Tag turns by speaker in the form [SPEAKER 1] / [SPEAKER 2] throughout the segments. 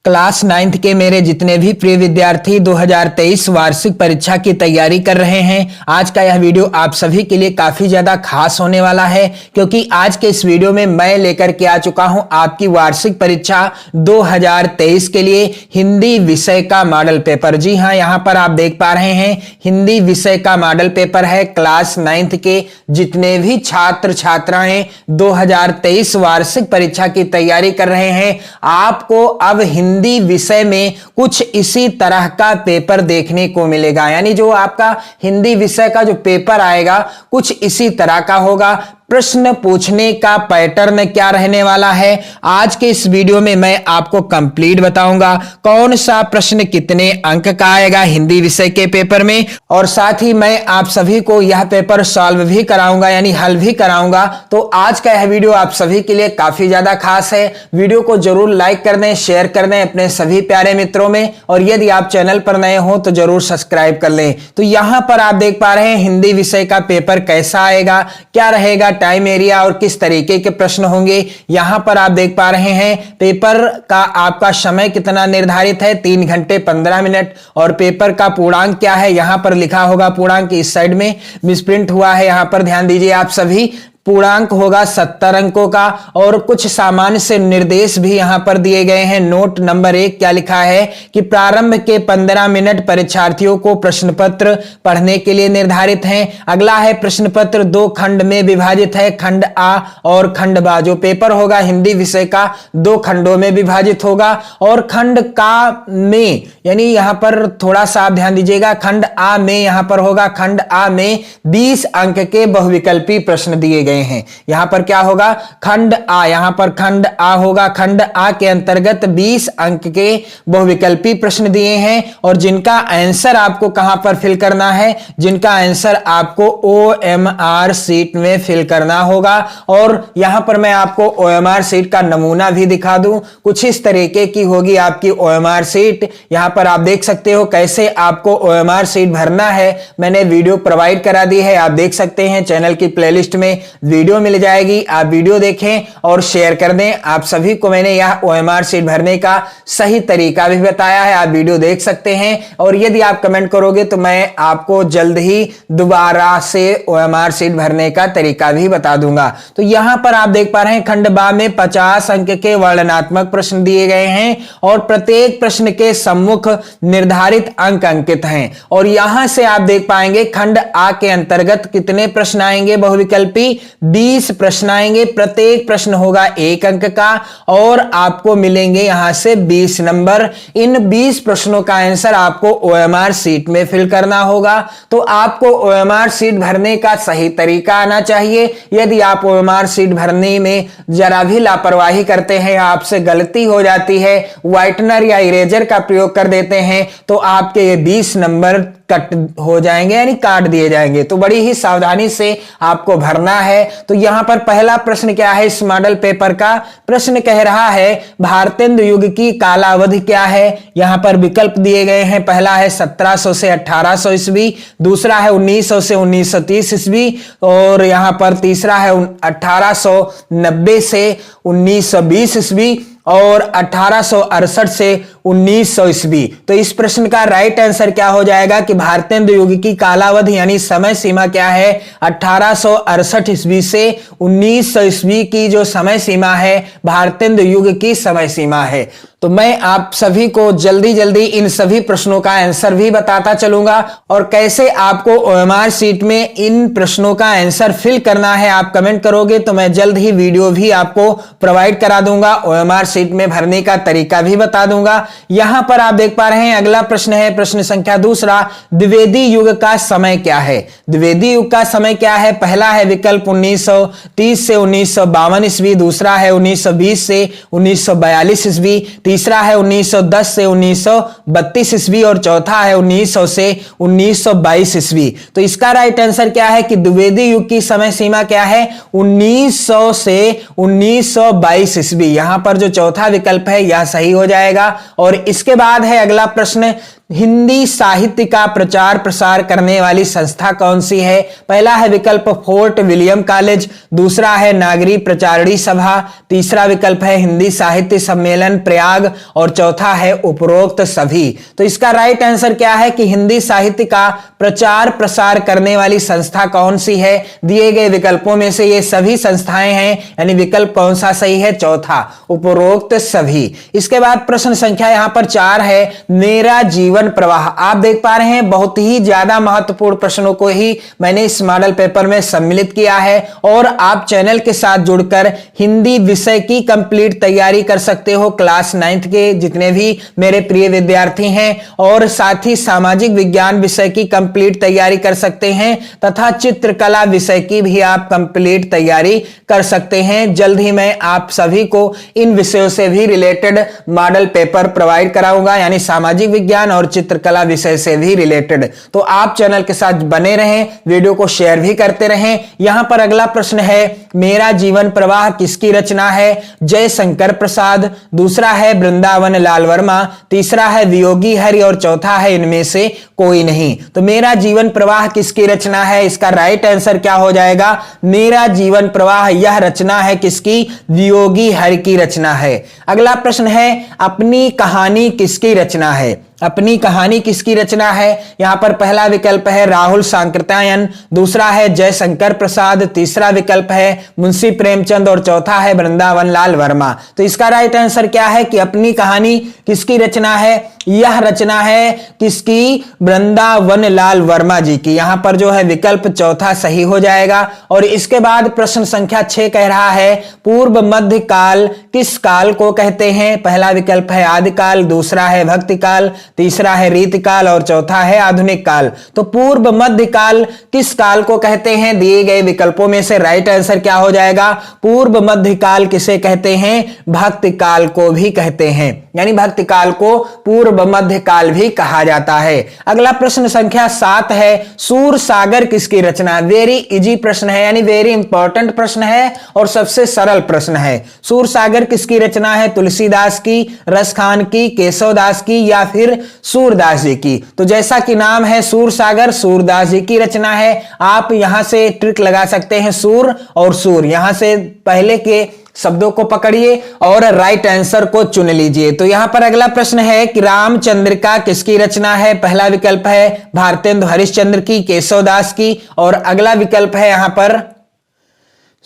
[SPEAKER 1] Class 9th के मेरे जितने भी प्रिय विद्यार्थी 2023 वार्षिक परीक्षा की तैयारी कर रहे हैं, आज का यह वीडियो आप सभी के लिए काफी ज्यादा खास होने वाला है, क्योंकि आज के इस वीडियो में मैं लेकर के आ चुका हूं आपकी वार्षिक परीक्षा 2023 के लिए हिंदी विषय का मॉडल पेपर। जी हां, यहां पर आप देख पा रहे हैं हिंदी विषय का मॉडल पेपर है। क्लास 9th के जितने भी छात्र छात्राएं 2023 वार्षिक परीक्षा की तैयारी कर रहे हैं, आपको अब हिंदी विषय में कुछ इसी तरह का पेपर देखने को मिलेगा। यानी जो आपका हिंदी विषय का जो पेपर आएगा कुछ इसी तरह का होगा। प्रश्न पूछने का पैटर्न क्या रहने वाला है, आज के इस वीडियो में मैं आपको कंप्लीट बताऊंगा। कौन सा प्रश्न कितने अंक का आएगा हिंदी विषय के पेपर में, और साथ ही मैं आप सभी को यह पेपर सॉल्व भी कराऊंगा, यानी हल भी कराऊंगा। तो आज का यह वीडियो आप सभी के लिए काफी ज्यादा खास है। वीडियो को जरूर लाइक कर दें, शेयर कर दें अपने सभी प्यारे मित्रों में, और यदि आप चैनल पर नए हो तो जरूर सब्सक्राइब कर लें। तो यहां पर आप देख पा रहे हैं हिंदी विषय का पेपर कैसा आएगा, क्या रहेगा टाइम एरिया और किस तरीके के प्रश्न होंगे। यहां पर आप देख पा रहे हैं पेपर का आपका समय कितना निर्धारित है, 3 घंटे 15 मिनट। और पेपर का पूर्णांक क्या है, यहां पर लिखा होगा पूर्णांक, इस साइड में मिसप्रिंट हुआ है, यहां पर ध्यान दीजिए आप सभी। पूर्णांक होगा 70 अंकों का, और कुछ सामान्य से निर्देश भी यहां पर दिए गए हैं। नोट नंबर 1 क्या लिखा है कि प्रारंभ के 15 मिनट परीक्षार्थियों को प्रश्न पत्र पढ़ने के लिए निर्धारित हैं। अगला है प्रश्न पत्र 2 खंड में विभाजित है, खंड आ और खंड बा। जो पेपर होगा हिंदी विषय का 2 खंडों में विभाजित होगा, और खंड का में, यानी यहां पर थोड़ा सा आप ध्यान दीजिएगा, खंड आ में यहां पर होगा, खंड आ में 20 अंक के बहुविकल्पी प्रश्न दिए गए हैं। यहां पर क्या होगा, खंड आ, यहां पर खंड आ होगा। खंड आ के अंतर्गत 20 अंक के बहुविकल्पी प्रश्न दिए हैं, और जिनका आंसर आपको कहां पर फिल करना है, जिनका आंसर आपको OMR शीट में फिल करना होगा। और यहां पर मैं आपको OMR शीट का नमूना भी दिखा दूं, कुछ इस तरीके की होगी आपकी OMR शीट। यहां पर आप देख सकते हो कैसे आपको OMR शीट भरना है, मैंने वीडियो प्रोवाइड करा दी है, आप देख सकते हैं चैनल की प्लेलिस्ट में वीडियो मिल जाएगी। आप वीडियो देखें और शेयर कर दें। आप सभी को मैंने यह OMR शीट भरने का सही तरीका भी बताया है, आप वीडियो देख सकते हैं। और यदि आप कमेंट करोगे तो मैं आपको जल्द ही दोबारा से OMR शीट भरने का तरीका भी बता दूंगा। तो यहां पर आप देख पा रहे हैं खंड बा में 50 अंक के वर्णनात्मक प्रश्न दिए गए हैं, और प्रत्येक प्रश्न के सम्मुख निर्धारित अंक अंकित हैं। और यहां से आप देख पाएंगे खंड आ के अंतर्गत कितने प्रश्न आएंगे बहुविकल्पी, 20 प्रश्न आएंगे। प्रत्येक प्रश्न होगा 1 अंक का, और आपको मिलेंगे यहां से 20 नंबर। इन 20 प्रश्नों का आंसर आपको OMR शीट में फिल करना होगा। तो आपको OMR शीट भरने का सही तरीका आना चाहिए। यदि आप OMR शीट भरने में जरा भी लापरवाही करते हैं, आपसे गलती हो जाती है, व्हाइटनर या इरेजर का प्रयोग कर देते हैं, तो आपके ये 20 नंबर कट हो जाएंगे, यानी काट दिए जाएंगे। तो बड़ी ही सावधानी से आपको भरना है। तो यहां पर पहला प्रश्न क्या है इस मॉडल पेपर का, प्रश्न कह रहा है भारतेंदु युग की कालावधि क्या है। यहां पर विकल्प दिए गए हैं, पहला है 1700 से 1800 ईस्वी, दूसरा है 1900 से 1930 ईस्वी, और यहां पर तीसरा है 1890 से 1920 ईस्वी, और 1868 से 1900 ईस्वी। तो इस प्रश्न का राइट आंसर क्या हो जाएगा कि भारतेंदु युग की कालावधि यानी समय सीमा क्या है, 1868 ईस्वी से 1900 ईस्वी की जो समय सीमा है भारतेंदु युग की समय सीमा है। तो मैं आप सभी को जल्दी जल्दी इन सभी प्रश्नों का आंसर भी बताता चलूंगा, और कैसे आपको OMR शीट में इन प्रश्नों का आंसर फिल करना है। आप कमेंट करोगे तो मैं जल्द ही वीडियो भी आपको प्रोवाइड करा दूंगा, OMR शीट में भरने का तरीका भी बता दूंगा। यहां पर आप देख पा रहे हैं अगला प्रश्न है प्रश्न संख्या 2, द्विवेदी युग का समय क्या है। द्विवेदी युग का समय क्या है, पहला है विकल्प 1930 से 1952 ईस्वी, दूसरा है 1920 से 1942 ईस्वी, तीसरा है 1910 से 1932 ईस्वी, और चौथा है 1900 से 1922 ईस्वी। तो इसका राइट आंसर क्या है कि द्विवेदी युग की समय सीमा क्या है, 1900 से 1922 ईस्वी। यहां पर जो चौथा विकल्प है यह सही हो जाएगा। और इसके बाद है अगला प्रश्न हिंदी साहित्य का प्रचार प्रसार करने वाली संस्था कौन सी है? पहला है विकल्प फोर्ट विलियम कॉलेज, दूसरा है नागरी प्रचारणी सभा, तीसरा विकल्प है हिंदी साहित्य सम्मेलन प्रयाग और चौथा है उपरोक्त सभी। तो इसका राइट आंसर क्या है कि हिंदी साहित्य का प्रचार प्रसार करने वाली संस्था कौन सी है? दिए गए विकल्पों में से ये सभी संस्थाएं हैं, यानी विकल्प कौन सा सही है? चौथा, उपरोक्त सभी। इसके बाद प्रश्न संख्या यहां पर 4 है, मेरा जीवन प्रवाह। आप देख पा रहे हैं बहुत ही ज्यादा महत्वपूर्ण प्रश्नों को ही मैंने इस मॉडल पेपर में सम्मिलित किया है और आप चैनल के साथ जुड़कर हिंदी विषय की कंप्लीट तैयारी कर सकते हो। क्लास 9th के जितने भी मेरे प्रिय विद्यार्थी हैं और साथ ही सामाजिक विज्ञान विषय की कंप्लीट तैयारी कर सकते हैं तथा चित्रकला विषय की भी आप कंप्लीट तैयारी कर सकते हैं। जल्द ही मैं आप सभी को इन विषयों से भी रिलेटेड मॉडल पेपर प्रोवाइड कराऊंगा, यानी सामाजिक विज्ञान और चित्रकला विषय से भी रिलेटेड। तो आप चैनल के साथ बने रहें, वीडियो को शेयर भी करते रहें। यहां पर अगला प्रश्न है, मेरा जीवन प्रवाह किसकी रचना है? जयशंकर प्रसाद, दूसरा है वृंदावन लाल वर्मा, तीसरा है वियोगी हरि और चौथा है इनमें से कोई नहीं। तो मेरा जीवन प्रवाह किसकी रचना है? इसका राइट आंसर क्या हो जाएगा? मेरा जीवन प्रवाह यह रचना है किसकी? वियोगी हरि की रचना है। अगला प्रश्न है, अपनी कहानी किसकी रचना है? अपनी कहानी किसकी रचना है? यहां पर पहला विकल्प है राहुल सांकृत्यायन, दूसरा है जयशंकर प्रसाद, तीसरा विकल्प है मुंशी प्रेमचंद और चौथा है वृंदावन लाल वर्मा। तो इसका राइट आंसर क्या है कि अपनी कहानी किसकी रचना है? यह रचना है किसकी? वृंदावन लाल वर्मा जी की। यहां पर जो है विकल्प चौथा सही हो जाएगा। और इसके बाद प्रश्न संख्या 6 कह रहा है, पूर्व मध्य काल किस काल को कहते हैं? पहला विकल्प है आदिकाल, दूसरा है भक्ति काल, तीसरा है रीतिकाल और चौथा है आधुनिक काल। तो पूर्व मध्य काल किस काल को कहते हैं? दिए गए विकल्पों में से राइट आंसर क्या हो जाएगा? पूर्व मध्य काल किसे कहते हैं? भक्ति काल को भी कहते हैं, यानी भक्ति काल को पूर्व मध्य काल भी कहा जाता है। अगला प्रश्न संख्या 7 है, सूर सागर किसकी रचना? वेरी इजी प्रश्न है, यानी वेरी इंपॉर्टेंट प्रश्न है और सबसे सरल प्रश्न है। सूर सागर किसकी रचना है? तुलसीदास की, रसखान की, केशवदास की या फिर सूरदास जी की? तो जैसा कि नाम है सूर सागर, सूरदास जी की रचना है। आप यहां से ट्रिक लगा सकते हैं, सूर और सूर, यहां से पहले के शब्दों को पकड़िए और राइट आंसर को चुन लीजिए। तो यहां पर अगला प्रश्न है कि रामचंद्रिका किसकी रचना है? पहला विकल्प है भारतेंदु हरिश्चंद्र की, केशवदास की और अगला विकल्प है यहां पर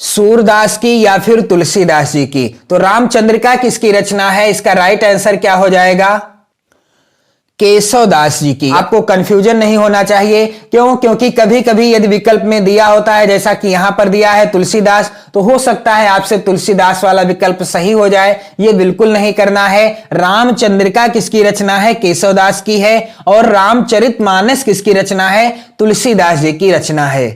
[SPEAKER 1] सूरदास की या फिर तुलसीदास जी की। तो रामचंद्रिका किसकी रचना है? इसका राइट आंसर क्या हो जाएगा? केशवदास जी की। आपको कंफ्यूजन नहीं होना चाहिए, क्यों? क्योंकि कभी कभी यदि विकल्प में दिया होता है जैसा कि यहां पर दिया है तुलसीदास, तो हो सकता है आपसे तुलसीदास वाला विकल्प सही हो जाए। यह बिल्कुल नहीं करना है। रामचंद्रिका किसकी रचना है? केशवदास की है। और रामचरितमानस किसकी रचना है? तुलसीदास जी की रचना है।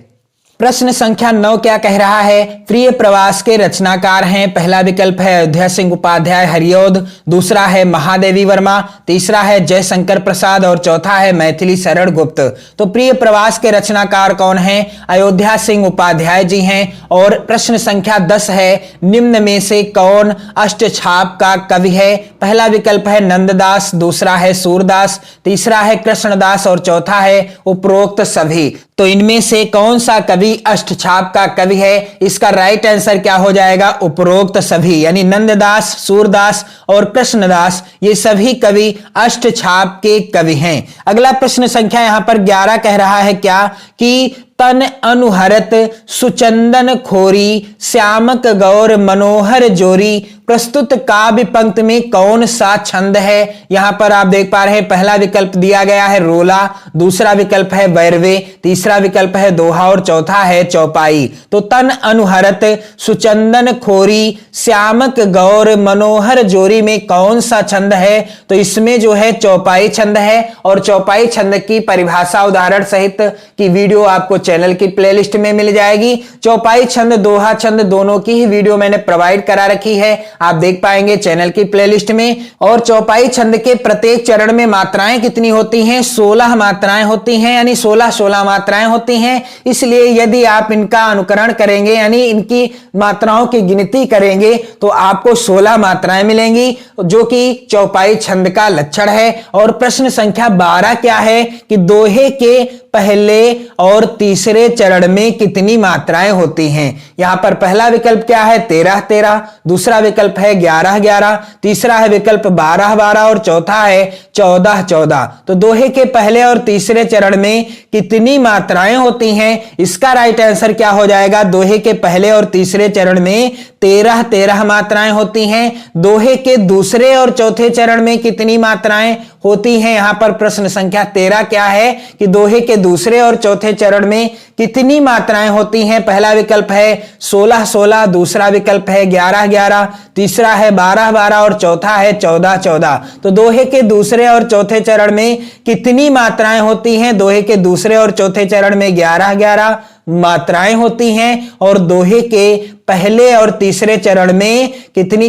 [SPEAKER 1] प्रश्न संख्या 9 क्या कह रहा है? प्रिय प्रवास के रचनाकार हैं। पहला विकल्प है अयोध्या सिंह उपाध्याय हरिऔध, दूसरा है महादेवी वर्मा, तीसरा है जयशंकर प्रसाद और चौथा है मैथिली शरण गुप्त। तो प्रिय प्रवास के रचनाकार कौन हैं? अयोध्या सिंह उपाध्याय जी हैं। और प्रश्न संख्या 10 है, निम्न में से कौन अष्टछाप का कवि है? पहला विकल्प है नंददास, दूसरा है सूरदास, तीसरा है कृष्णदास और चौथा है उपरोक्त सभी। तो इनमें से कौन सा कवि अष्टछाप का कवि है? इसका राइट आंसर क्या हो जाएगा? उपरोक्त सभी, यानी नंददास, सूरदास और कृष्णदास ये सभी कवि अष्टछाप के कवि हैं। अगला प्रश्न संख्या यहां पर 11 कह रहा है क्या कि तन अनुहरत सुचंदन खोरी श्यामक गौर मनोहर जोरी प्रस्तुत काव्य पंक्ति में कौन सा छंद है? यहां पर आप देख पा रहे हैं पहला विकल्प दिया गया है रोला, दूसरा विकल्प है बैरवे, तीसरा विकल्प है दोहा और चौथा है चौपाई। तो तन अनुहरत सुचंदन खोरी श्यामक गौर मनोहर जोरी में कौन सा छंद है? तो इसमें जो है चौपाई छंद है। और चौपाई छंद की परिभाषा उदाहरण सहित की वीडियो आपको चैनल की प्लेलिस्ट में मिल जाएगी। चौपाई छंद, दोहा छंद दोनों की ही वीडियो मैंने प्रोवाइड करा रखी है, आप देख पाएंगे चैनल की प्लेलिस्ट में। और चौपाई छंद के प्रत्येक चरण में मात्राएं कितनी होती हैं? 16 मात्राएं होती हैं, यानी 16 मात्राएं होती हैं। इसलिए यदि आप इनका अनुकरण करेंगे, यानी इनकी मात्राओं की गिनती करेंगे, तो आपको 16 मात्राएं मिलेंगी, जो कि चौपाई छंद का लक्षण है। और प्रश्न संख्या 12 क्या है कि दोहे के पहले और तीसरे चरण में कितनी मात्राएं होती हैं? यहां पर पहला विकल्प क्या है? 13-13, दूसरा विकल्प है 11-11, तीसरा है विकल्प 12-12 और चौथा है 14-14। तो दोहे के पहले और तीसरे चरण में कितनी मात्राएं होती हैं? इसका राइट आंसर क्या हो जाएगा? दोहे के पहले और तीसरे चरण में 13-13 मात्राएं होती हैं। दोहे के दूसरे और चौथे चरण में कितनी मात्राएं होती हैं? यहां पर प्रश्न संख्या 13 क्या है कि दोहे के दूसरे और चौथे चरण में कितनी मात्राएं होती हैं? पहला विकल्प है 16-16, दूसरा विकल्प है 11-11, तीसरा है 12-12 और चौथा है 14-14। तो दोहे के दूसरे और चौथे चरण में कितनी मात्राएं होती हैं? दोहे के दूसरे और चौथे चरण में 11-11 मात्राएं होती हैं, और दोहे के पहले और तीसरे चरण में कितनी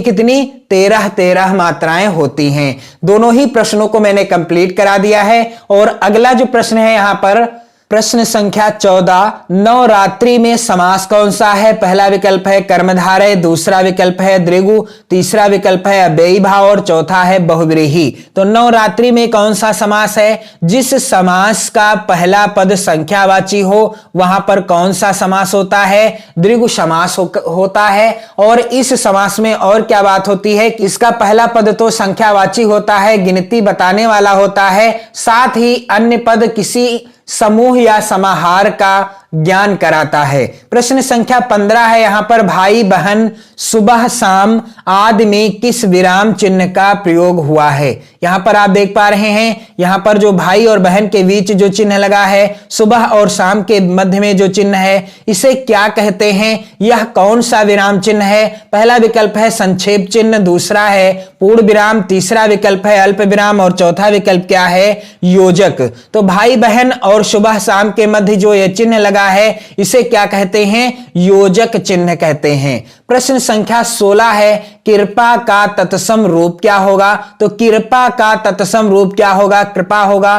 [SPEAKER 1] 13-13 मात्राएं होती हैं। दोनों ही प्रश्नों को मैंने कंप्लीट करा दिया है। और अगला जो प्रश्न है यहां पर प्रश्न संख्या 14, नवरात्रि में समास कौन सा है? पहला विकल्प है कर्मधारय, दूसरा विकल्प है द्विगु, तीसरा विकल्प है अव्ययी भाव और चौथा है बहुव्रीहि। तो नवरात्रि में कौन सा समास है? जिस समास का पहला पद संख्यावाची हो वहां पर कौन सा समास होता है? द्विगु समास होता है। और इस समास में और क्या बात होती है? इसका पहला पद तो संख्यावाची होता है, गिनती बताने वाला होता है, साथ ही अन्य पद किसी समूह या समाहार का ज्ञान कराता है। प्रश्न संख्या 15 है यहां पर भाई बहन सुबह शाम आदि में किस विराम चिन्ह का प्रयोग हुआ है? यहां पर आप देख पा रहे हैं, यहां पर जो भाई और बहन के बीच जो चिन्ह लगा है, सुबह और शाम के मध्य में जो चिन्ह है, इसे क्या कहते हैं? यह कौन सा विराम चिन्ह है? पहला विकल्प है संक्षेप चिन्ह, दूसरा है पूर्ण विराम, तीसरा विकल्प है अल्प विराम और चौथा विकल्प क्या है? योजक। तो भाई बहन और सुबह शाम के मध्य जो यह चिन्ह लगा है, इसे क्या कहते हैं? योजक चिन्ह कहते हैं। प्रश्न संख्या 16 है कृपा का तत्सम रूप क्या होगा? तो कृपा का तत्सम रूप क्या होगा? कृपा होगा,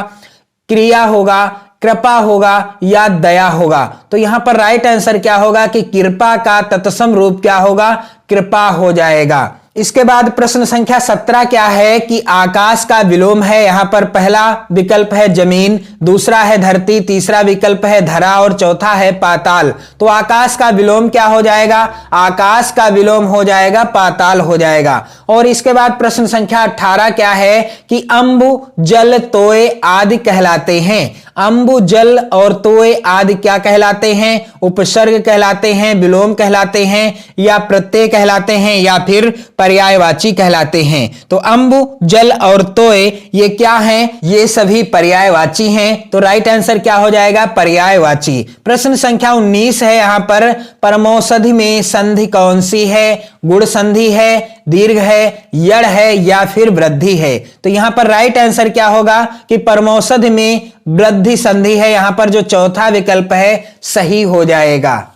[SPEAKER 1] क्रिया होगा, कृपा होगा या दया होगा? तो यहां पर राइट आंसर क्या होगा कि कृपा का तत्सम रूप क्या होगा? कृपा हो जाएगा। इसके बाद प्रश्न संख्या 17 क्या है कि आकाश का विलोम है। यहां पर पहला विकल्प है जमीन, दूसरा है धरती, तीसरा विकल्प है धरा और चौथा है पाताल। तो आकाश का विलोम क्या हो जाएगा? आकाश का विलोम हो जाएगा पाताल हो जाएगा। और इसके बाद प्रश्न संख्या 18 क्या है कि अम्बु जल तोय आदि कहलाते हैं। अम्बु जल और तोय आदि क्या कहलाते हैं? उपसर्ग कहलाते हैं, विलोम कहलाते हैं, या प्रत्यय कहलाते हैं, या फिर पर्यायवाची कहलाते हैं? तो अम्बु जल और तोय ये क्या हैं? ये सभी पर्यायवाची हैं। तो राइट आंसर क्या हो जाएगा? पर्यायवाची। प्रश्न संख्या 19 है यहां पर परमौषधि में संधि कौन सी है? गुण संधि है, दीर्घ है, यड़ है या फिर वृद्धि है? तो यहां पर राइट आंसर क्या होगा कि परमौषधि में वृद्धि संधि है। यहां पर जो चौथा विकल्प है सही हो जाएगा।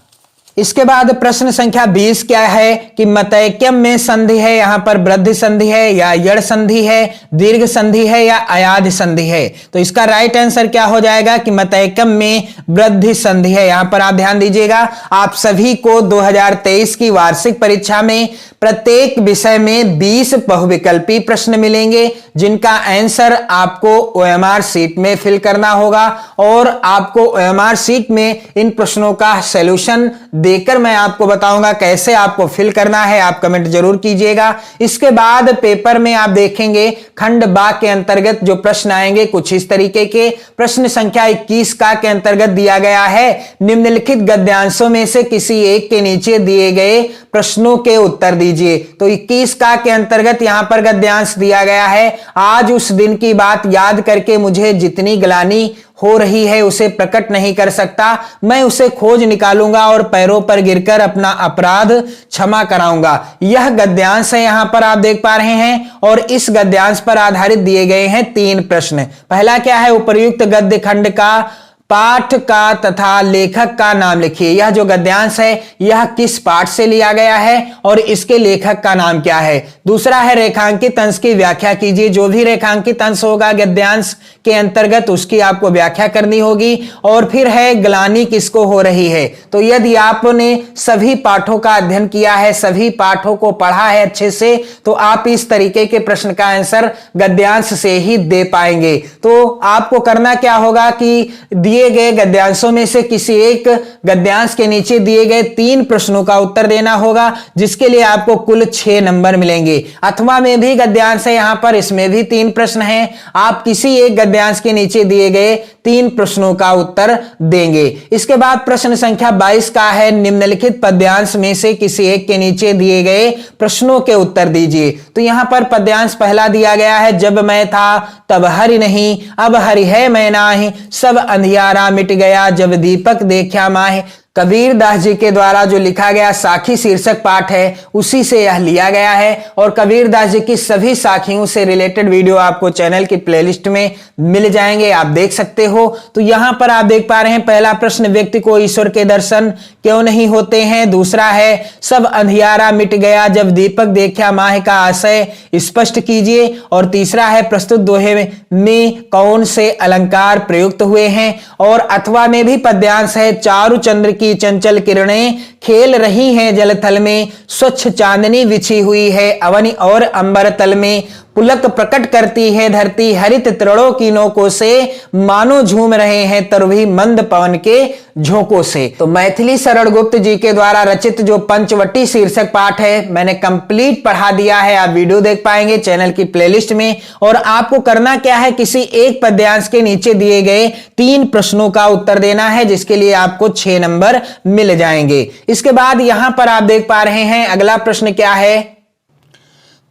[SPEAKER 1] इसके बाद प्रश्न संख्या 20 क्या है कि मतैक्यम में संधि है। यहां पर वृद्धि संधि है या यड़ संधि है, दीर्घ संधि है या अयाध संधि है? तो इसका राइट आंसर क्या हो जाएगा कि मतैक्यम में वृद्धि संधि है। यहां पर आप ध्यान दीजिएगा, आप सभी को 2023 की वार्षिक परीक्षा में प्रत्येक विषय में 20 बहुविकल्पी प्रश्न मिलेंगे, जिनका आंसर आपको OMR शीट में फिल करना होगा। और आपको OMR शीट में इन प्रश्नों का सॉल्यूशन देकर मैं आपको बताऊंगा कैसे आपको फिल करना है। आप कमेंट जरूर कीजिएगा। इसके बाद पेपर में आप देखेंगे खंड बा के अंतर्गत जो प्रश्न आएंगे कुछ इस तरीके के। प्रश्न संख्या 21 का के अंतर्गत दिया गया है निम्नलिखित गद्यांशों में से किसी एक के नीचे दिए गए प्रश्नों के उत्तर दीजिए। तो 21 का के अंतर्गत यहां पर गद्यांश दिया गया है, आज उस दिन की बात याद करके मुझे जितनी ग्लानि हो रही है उसे प्रकट नहीं कर सकता, मैं उसे खोज निकालूंगा और पैरों पर गिरकर अपना अपराध क्षमा कराऊंगा। यह गद्यांश है, यहां पर आप देख पा रहे हैं। और इस गद्यांश पर आधारित दिए गए हैं 3 प्रश्न। पहला क्या है, उपर्युक्त गद्य खंड का पाठ का तथा लेखक का नाम लिखिए। यह जो गद्यांश है यह किस पाठ से लिया गया है और इसके लेखक का नाम क्या है। दूसरा है रेखांकित अंश की व्याख्या कीजिए। जो भी रेखांकित अंश होगा गद्यांश के अंतर्गत उसकी आपको व्याख्या करनी होगी। और फिर है ग्लानि किसको हो रही है। तो यदि आपने सभी पाठों का अध्ययन किया है, सभी पाठों को पढ़ा है अच्छे से, तो आप इस तरीके के प्रश्न का आंसर गद्यांश से ही दे पाएंगे। तो आपको करना क्या होगा कि दिए गए गद्यांशों में से किसी एक गद्यांश के नीचे दिए गए 3 प्रश्नों का उत्तर देना होगा, जिसके लिए आपको कुल 6 नंबर मिलेंगे। अथवा में भी गद्यांश है यहां पर, इसमें भी 3 प्रश्न हैं। आप किसी एक गद्यांश के नीचे दिए गए 3 प्रश्नों का उत्तर देंगे। इसके बाद प्रश्न संख्या 22 का है, निम्नलिखित पद्यांश में से किसी एक के नीचे दिए गए प्रश्नों के उत्तर दीजिए। तो यहां पर पद्यांश पहला दिया गया है, जब मैं था तब हरि नहीं, अब हरि है मैं नाही, सब अंधियारा मिट गया, जब दीपक देखा माहे। कबीर दास जी के द्वारा जो लिखा गया साखी शीर्षक पाठ है उसी से यह लिया गया है। और कबीर दास जी की सभी साखियों से रिलेटेड वीडियो आपको चैनल की प्लेलिस्ट में मिल जाएंगे, आप देख सकते हो। तो यहां पर आप देख पा रहे हैं पहला प्रश्न, व्यक्ति को ईश्वर के दर्शन क्यों नहीं होते हैं। दूसरा है, सब अंधियारा मिट गया जब दीपक देखा माह का आशय स्पष्ट कीजिए। और तीसरा है, प्रस्तुत दोहे में कौन से अलंकार प्रयुक्त हुए हैं। और अथवा में भी पद्यांश है, चारु चंद्र की चंचल किरणें खेल रही हैं जलथल में, स्वच्छ चांदनी बिछी हुई है अवनि और अंबर तल में, पुलक प्रकट करती है धरती हरित तृणों की नोकों से, मानो झूम रहे हैं तरुभी मंद पवन के झोंकों से। तो मैथिली शरण गुप्त जी के द्वारा रचित जो पंचवटी शीर्षक पाठ है मैंने कंप्लीट पढ़ा दिया है, आप वीडियो देख पाएंगे चैनल की प्लेलिस्ट में। और आपको करना क्या है, किसी एक पद्यांश के नीचे दिए गए 3 प्रश्नों का उत्तर देना है, जिसके लिए आपको 6 नंबर मिल जाएंगे। इसके बाद यहां पर आप देख पा रहे हैं अगला प्रश्न क्या है,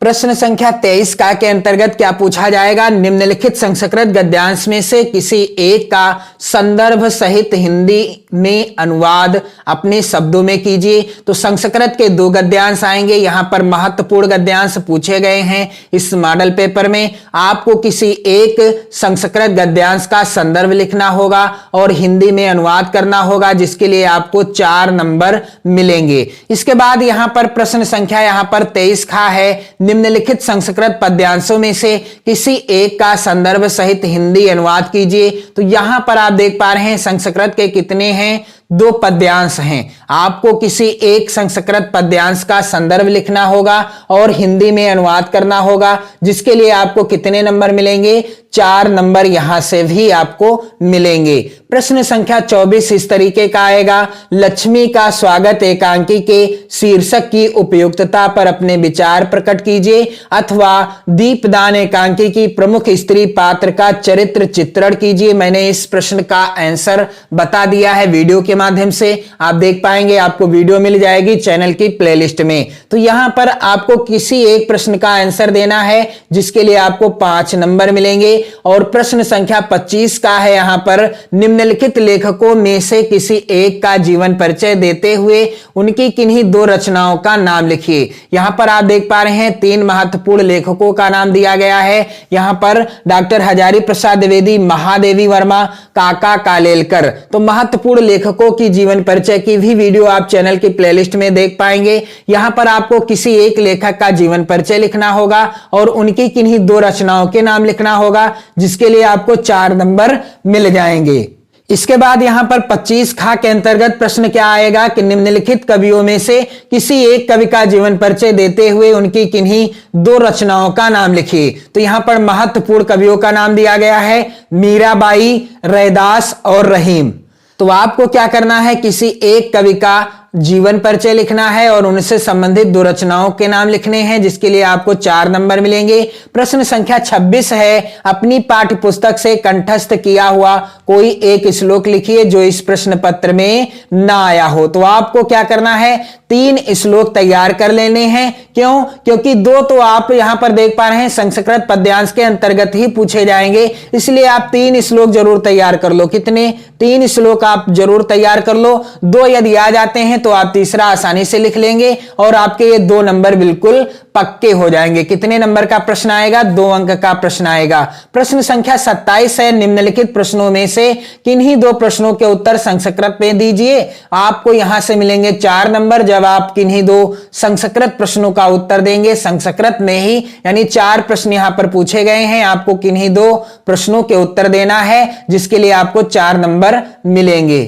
[SPEAKER 1] प्रश्न संख्या 23 का के अंतर्गत क्या पूछा जाएगा, निम्नलिखित संस्कृत गद्यांश में से किसी एक का संदर्भ सहित हिंदी में अनुवाद अपने शब्दों में कीजिए। तो संस्कृत के 2 गद्यांश आएंगे, यहां पर महत्वपूर्ण गद्यांश पूछे गए हैं इस मॉडल पेपर में। आपको किसी एक संस्कृत गद्यांश का संदर्भ लिखना होगा और हिंदी में अनुवाद करना होगा, जिसके लिए आपको 4 नंबर मिलेंगे। इसके बाद यहां पर प्रश्न संख्या यहां पर 23 का है, निम्नलिखित संस्कृत पद्यांशों में से किसी एक का संदर्भ सहित हिंदी अनुवाद कीजिए। तो यहां पर आप देख पा रहे हैं संस्कृत के कितने हैं, 2 पद्यांश हैं। आपको किसी एक संस्कृत पद्यांश का संदर्भ लिखना होगा और हिंदी में अनुवाद करना होगा, जिसके लिए आपको कितने नंबर मिलेंगे, 4 नंबर यहां से भी आपको मिलेंगे। प्रश्न संख्या 24 इस तरीके का आएगा, लक्ष्मी का स्वागत एकांकी के शीर्षक की उपयुक्तता पर अपने विचार प्रकट कीजिए। अथवा दीपदान एकांकी की प्रमुख स्त्री पात्र का चरित्र चित्रण कीजिए। मैंने इस प्रश्न का आंसर बता दिया है वीडियो के माध्यम से, आप देख पाएंगे, आपको वीडियो मिल जाएगी चैनल की प्लेलिस्ट में। तो यहां पर आपको किसी एक प्रश्न का आंसर देना है, जिसके लिए आपको 5 नंबर मिलेंगे। और प्रश्न संख्या 25 का है, यहां पर निम्नलिखित लेखकों में से किसी एक का जीवन परिचय देते हुए उनकी किन्हीं 2 रचनाओं का नाम लिखिए। यहां पर आप देख पा रहे हैं 3 महत्वपूर्ण लेखकों का नाम दिया गया है। यहां पर डॉक्टर हजारी प्रसाद द्विवेदी, महादेवी वर्मा, काका कालेलकर। तो महत्वपूर्ण लेखकों की जीवन परिचय की भी वीडियो आप चैनल की प्लेलिस्ट में देख पाएंगे। यहां पर आपको किसी एक लेखक का जीवन परिचय लिखना होगा और उनकी किन्हीं 2 रचनाओं के नाम लिखना होगा, जिसके लिए आपको 4 नंबर मिल जाएंगे। इसके बाद यहां पर 25 खा के अंतर्गत प्रश्न क्या आएगा कि निम्नलिखित कवियों में से किसी एक कवि का जीवन परिचय देते हुए उनकी किन्हीं 2 रचनाओं का नाम लिखिए। तो यहां पर महत्वपूर्ण कवियों का नाम दिया गया है, मीराबाई, रैदास और रहीम। तो आपको क्या करना है, किसी एक कवि का जीवन परिचय लिखना है और उनसे संबंधित 2 रचनाओं के नाम लिखने हैं, जिसके लिए आपको 4 नंबर मिलेंगे। प्रश्न संख्या 26 है, अपनी पाठ्य पुस्तक से कंठस्थ किया हुआ कोई एक श्लोक लिखिए जो इस प्रश्न पत्र में ना आया हो। तो आपको क्या करना है, 3 श्लोक तैयार कर लेने हैं। क्यों? क्योंकि 2 तो आप यहां पर देख पा रहे हैं संस्कृत पद्यांश के अंतर्गत ही पूछे जाएंगे, इसलिए आप 3 श्लोक जरूर तैयार कर लो। कितने? 3 श्लोक आप जरूर तैयार कर लो। 2 यदि आ जाते हैं तो आप तीसरा आसानी से लिख लेंगे और आपके ये 2 नंबर बिल्कुल पक्के हो जाएंगे। कितने नंबर का प्रश्न आएगा? 2 अंक का प्रश्न आएगा। प्रश्न संख्या 27 है, निम्नलिखित प्रश्नों में से किन्हीं 2 प्रश्नों के उत्तर संस्कृत में दीजिए। आपको यहां से मिलेंगे 4 नंबर जब आप किन्हीं 2 संस्कृत प्रश्नों का उत्तर देंगे। संस्कृत में ही यानी 4 प्रश्न यहां पर पूछे गए हैं, आपको किन्हीं 2 प्रश्नों के उत्तर देना है जिसके लिए आपको 4 नंबर मिलेंगे।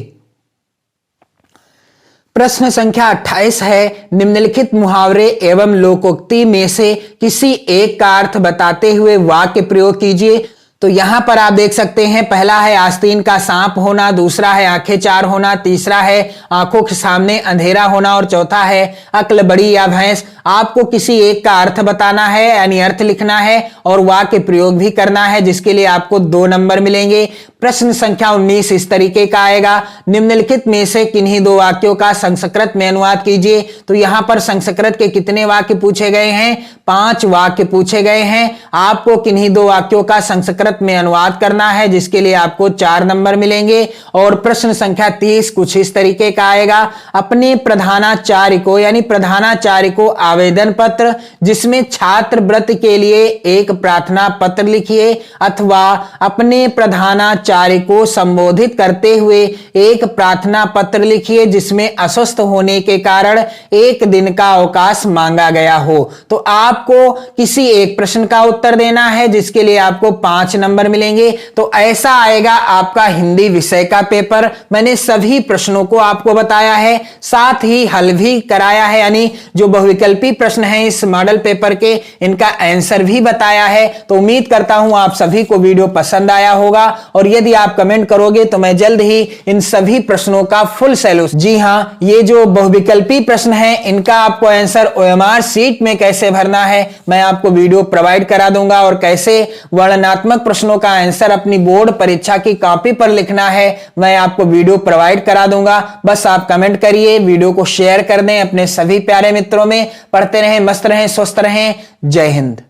[SPEAKER 1] प्रश्न संख्या 28 है, निम्नलिखित मुहावरे एवं लोकोक्ति में से किसी एक का अर्थ बताते हुए वाक्य प्रयोग कीजिए। तो यहां पर आप देख सकते हैं, पहला है आस्तीन का सांप होना, दूसरा है आंखें 4 होना, तीसरा है आंखों के सामने अंधेरा होना और चौथा है अक्ल बड़ी या भैंस। आपको किसी एक का अर्थ बताना है यानी अर्थ लिखना है और वाक्य प्रयोग भी करना है जिसके लिए आपको 2 नंबर मिलेंगे। प्रश्न संख्या 19 इस तरीके का आएगा, निम्नलिखित में से किन्हीं 2 वाक्यों का संस्कृत में अनुवाद कीजिए। तो यहां पर संस्कृत के कितने वाक्य पूछे गए हैं? 5 वाक्य पूछे गए हैं। आपको किन्हीं 2 वाक्यों का संस्कृत में अनुवाद करना है जिसके लिए आपको 4 नंबर मिलेंगे। और प्रश्न संख्या 30 कुछ इस तरीके का आएगा, अपने प्रधानाचार्य को यानी प्रधानाचार्य को आवेदन पत्र जिसमें छात्रवृत्ति के लिए एक प्रार्थना पत्र लिखिए, अथवा अपने प्रधानाचार्य को संबोधित करते हुए एक प्रार्थना पत्र लिखिए जिसमें अस्वस्थ होने के कारण 1 दिन का अवकाश मांगा गया हो। तो आपको किसी एक प्रश्न का उत्तर देना है जिसके लिए आपको 5 नंबर मिलेंगे। तो ऐसा आएगा आपका हिंदी विषय का पेपर। मैंने सभी प्रश्नों को आपको बताया है, साथ ही हल भी कराया है, यानी जो बहुविकल्पी प्रश्न हैं इस मॉडल पेपर के इनका आंसर भी बताया है। तो उम्मीद करता हूं आप सभी को वीडियो पसंद आया होगा और यदि आप कमेंट करोगे तो मैं जल्द ही इन सभी प्रश्नों का फुल सॉल्यूशन, जी हां, ये जो बहुविकल्पी प्रश्न हैं इनका आपको आंसर OMR शीट में कैसे भरना है मैं आपको वीडियो प्रोवाइड करा दूंगा और कैसे वर्णनात्मक प्रश्नों का आंसर अपनी बोर्ड परीक्षा की कॉपी पर लिखना है मैं आपको वीडियो प्रोवाइड करा दूंगा। बस आप कमेंट करिए, वीडियो को शेयर कर दें अपने सभी प्यारे मित्रों में। पढ़ते रहें, मस्त रहें, स्वस्थ रहें। जय हिंद।